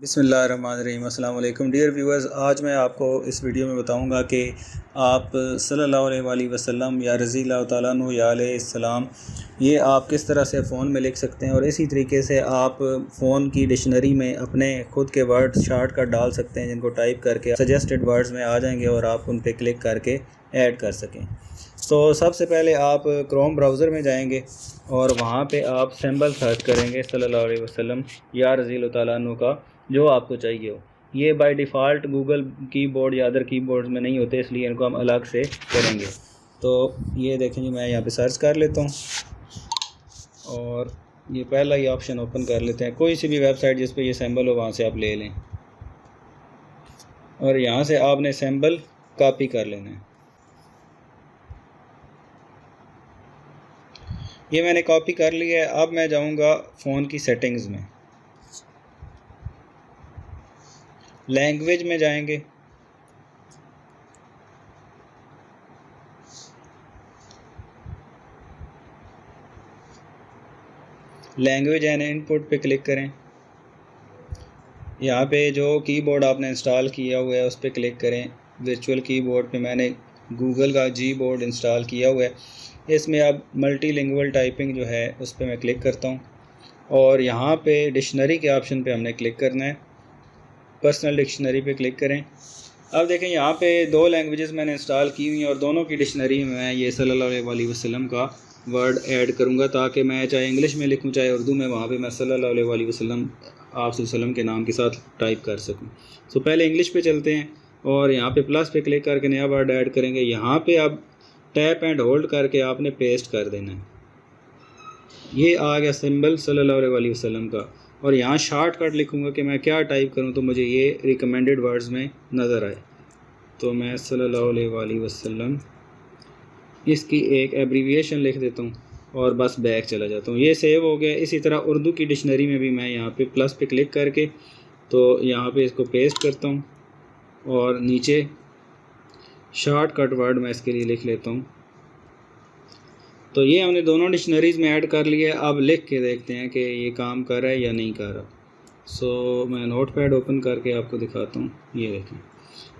بسم اللہ الرحمن الرحیم۔ السلام علیکم ڈیئر ویورز، آج میں آپ کو اس ویڈیو میں بتاؤں گا کہ آپ صلی اللہ علیہ وآلہ وسلم یا رضی اللہ تعالیٰ عنہ یا علیہ السلام یہ آپ کس طرح سے فون میں لکھ سکتے ہیں، اور اسی طریقے سے آپ فون کی ڈکشنری میں اپنے خود کے ورڈ شارٹ کٹ ڈال سکتے ہیں، جن کو ٹائپ کر کے سجیسٹڈ ورڈز میں آ جائیں گے اور آپ ان پہ کلک کر کے ایڈ کر سکیں۔ تو سب سے پہلے آپ کروم براؤزر میں جائیں گے اور وہاں پہ آپ سمبل سرچ کریں گے صلی اللہ علیہ وسلم یا رضی اللہ تعالیٰ عنہ کا، جو آپ کو چاہیے ہو۔ یہ بائی ڈیفالٹ گوگل کی بورڈ یا ادر کی بورڈز میں نہیں ہوتے، اس لیے ان کو ہم الگ سے کریں گے۔ تو یہ دیکھیں جی، میں یہاں پہ سرچ کر لیتا ہوں اور یہ پہلا ہی آپشن اوپن کر لیتے ہیں۔ کوئی سی بھی ویب سائٹ جس پہ یہ سمبل ہو وہاں سے آپ لے لیں، اور یہاں سے آپ نے سمبل کاپی کر لینا ہے۔ یہ میں نے کاپی کر لیا ہے۔ اب میں جاؤں گا فون کی سیٹنگز میں، لینگویج میں جائیں گے، لینگویج اینڈ ان پٹ پہ کلک کریں۔ یہاں پہ جو کی بورڈ آپ نے انسٹال کیا ہوا ہے اس پہ کلک کریں۔ ورچوئل کی بورڈ پہ میں نے گوگل کا جی بورڈ انسٹال کیا ہوا ہے۔ اس میں اب ملٹی لنگول ٹائپنگ جو ہے اس پہ میں کلک کرتا ہوں، اور یہاں پہ ڈکشنری کے آپشن پہ ہم نے کلک کرنا ہے۔ پرسنل ڈکشنری پہ کلک کریں۔ اب دیکھیں یہاں پہ دو لینگویجز میں نے انسٹال کی ہوئی ہیں، اور دونوں کی ڈکشنری میں یہ صلی اللہ علیہ وآلہ وسلم کا ورڈ ایڈ کروں گا، تاکہ میں چاہے انگلش میں لکھوں چاہے اردو میں، وہاں پہ میں صلی اللہ علیہ وآلہ وسلم آپ صلی اللہ علیہ وسلم کے نام کے ساتھ ٹائپ کر سکوں۔ تو پہلے انگلش پہ چلتے ہیں، اور یہاں پہ پلس پہ کلک کر کے نیا ورڈ ایڈ کریں گے۔ یہاں پہ اب ٹیپ اینڈ ہولڈ کر کے آپ نے پیسٹ کر دینا ہے۔ یہ آ گیا سمبل صلی اللہ علیہ وآلہ وسلم کا، اور یہاں شارٹ کٹ لکھوں گا کہ میں کیا ٹائپ کروں تو مجھے یہ ریکمینڈڈ ورڈز میں نظر آئے۔ تو میں صلی اللہ علیہ وآلہ وسلم اس کی ایک ایبریویشن لکھ دیتا ہوں اور بس بیک چلا جاتا ہوں۔ یہ سیو ہو گیا۔ اسی طرح اردو کی ڈکشنری میں بھی میں یہاں پہ پلس پہ کلک کر کے تو یہاں پہ اس کو پیسٹ کرتا ہوں، اور نیچے شارٹ کٹ ورڈ میں اس کے لیے لکھ لیتا ہوں۔ تو یہ ہم نے دونوں ڈکشنریز میں ایڈ کر لیا ہے۔ اب لکھ کے دیکھتے ہیں کہ یہ کام کر رہا ہے یا نہیں کر رہا۔ میں نوٹ پیڈ اوپن کر کے آپ کو دکھاتا ہوں۔ یہ دیکھیں،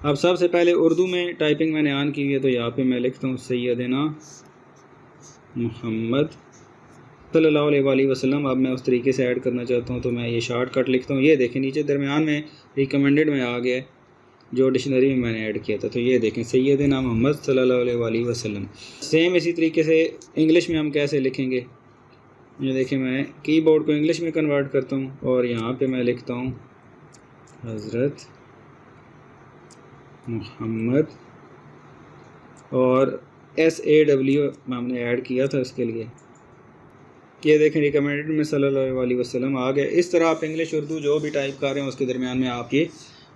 اب سب سے پہلے اردو میں ٹائپنگ میں نے آن کی ہوئی ہے، تو یہاں پہ میں لکھتا ہوں سیدنا محمد صلی اللہ علیہ وآلہ وسلم۔ اب میں اس طریقے سے ایڈ کرنا چاہتا ہوں تو میں یہ شارٹ کٹ لکھتا ہوں۔ یہ دیکھیں نیچے درمیان میں ریکمینڈڈ میں آ گیا ہے، جو ڈکشنری میں نے ایڈ کیا تھا۔ تو یہ دیکھیں سیدنا محمد صلی اللہ علیہ وآلہ وسلم۔ سیم اسی طریقے سے انگلش میں ہم کیسے لکھیں گے، یہ دیکھیں میں کی بورڈ کو انگلش میں کنورٹ کرتا ہوں، اور یہاں پہ میں لکھتا ہوں حضرت محمد، اور SAW ہم نے ایڈ کیا تھا اس کے لیے۔ یہ دیکھیں ریکمینڈڈ میں صلی اللہ علیہ وسلم آ گئے۔ اس طرح آپ انگلش اردو جو بھی ٹائپ کر رہے ہیں اس کے درمیان میں آپ یہ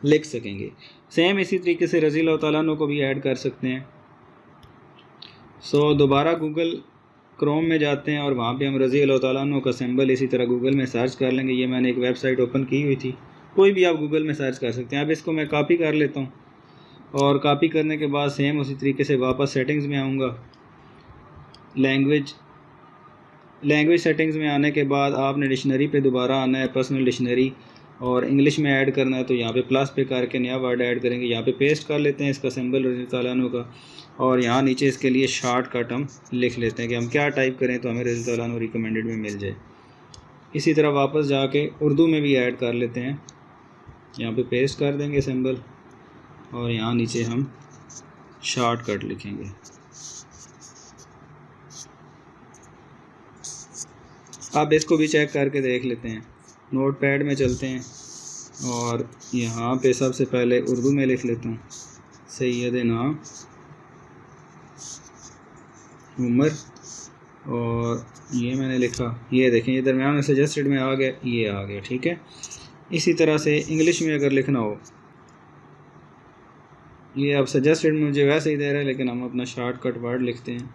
لکھ سکیں گے۔ سیم اسی طریقے سے رضی اللہ تعالیٰ عنہ کو بھی ایڈ کر سکتے ہیں۔ دوبارہ گوگل کروم میں جاتے ہیں، اور وہاں پہ ہم رضی اللہ تعالیٰ عنہ کا سمبل اسی طرح گوگل میں سرچ کر لیں گے۔ یہ میں نے ایک ویب سائٹ اوپن کی ہوئی تھی، کوئی بھی آپ گوگل میں سرچ کر سکتے ہیں۔ اب اس کو میں کاپی کر لیتا ہوں، اور کاپی کرنے کے بعد سیم اسی طریقے سے واپس سیٹنگز میں آؤں گا۔ لینگویج سیٹنگز میں آنے کے بعد آپ نے ڈکشنری پہ دوبارہ آنا ہے، پرسنل ڈکشنری، اور انگلش میں ایڈ کرنا ہے۔ تو یہاں پہ پلس پہ کر کے نیا ورڈ ایڈ کریں گے۔ یہاں پہ پیسٹ کر لیتے ہیں اس کا سمبل رضی اللہ تعالیٰ عنہ کا، اور یہاں نیچے اس کے لیے شارٹ کٹ ہم لکھ لیتے ہیں کہ ہم کیا ٹائپ کریں تو ہمیں رضی اللہ تعالیٰ عنہ ریکمینڈڈ میں مل جائے۔ اسی طرح واپس جا کے اردو میں بھی ایڈ کر لیتے ہیں۔ یہاں پہ پیسٹ کر دیں گے سمبل، اور یہاں نیچے ہم شارٹ کٹ لکھیں گے۔ اب اس کو بھی چیک کر کے دیکھ لیتے ہیں۔ نوٹ پیڈ میں چلتے ہیں، اور یہاں پہ سب سے پہلے اردو میں لکھ لیتا ہوں سیدنا عمر، اور یہ میں نے لکھا۔ یہ دیکھیں یہ درمیان میں سجیسٹڈ میں آ گیا، یہ آ گیا، ٹھیک ہے۔ اسی طرح سے انگلش میں اگر لکھنا ہو، یہ اب سجیسٹڈ مجھے ویسے ہی دے رہا ہے، لیکن ہم اپنا شارٹ کٹ ورڈ لکھتے ہیں۔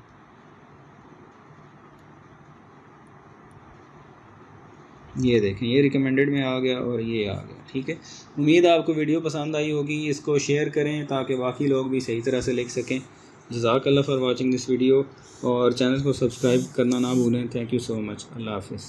یہ دیکھیں یہ ریکمینڈڈ میں آ گیا، اور یہ آ گیا، ٹھیک ہے۔ امید آپ کو ویڈیو پسند آئی ہوگی۔ اس کو شیئر کریں تاکہ باقی لوگ بھی صحیح طرح سے لکھ سکیں۔ جزاک اللہ فار واچنگ دس ویڈیو، اور چینل کو سبسکرائب کرنا نہ بھولیں۔ تھینک یو سو مچ۔ اللہ حافظ۔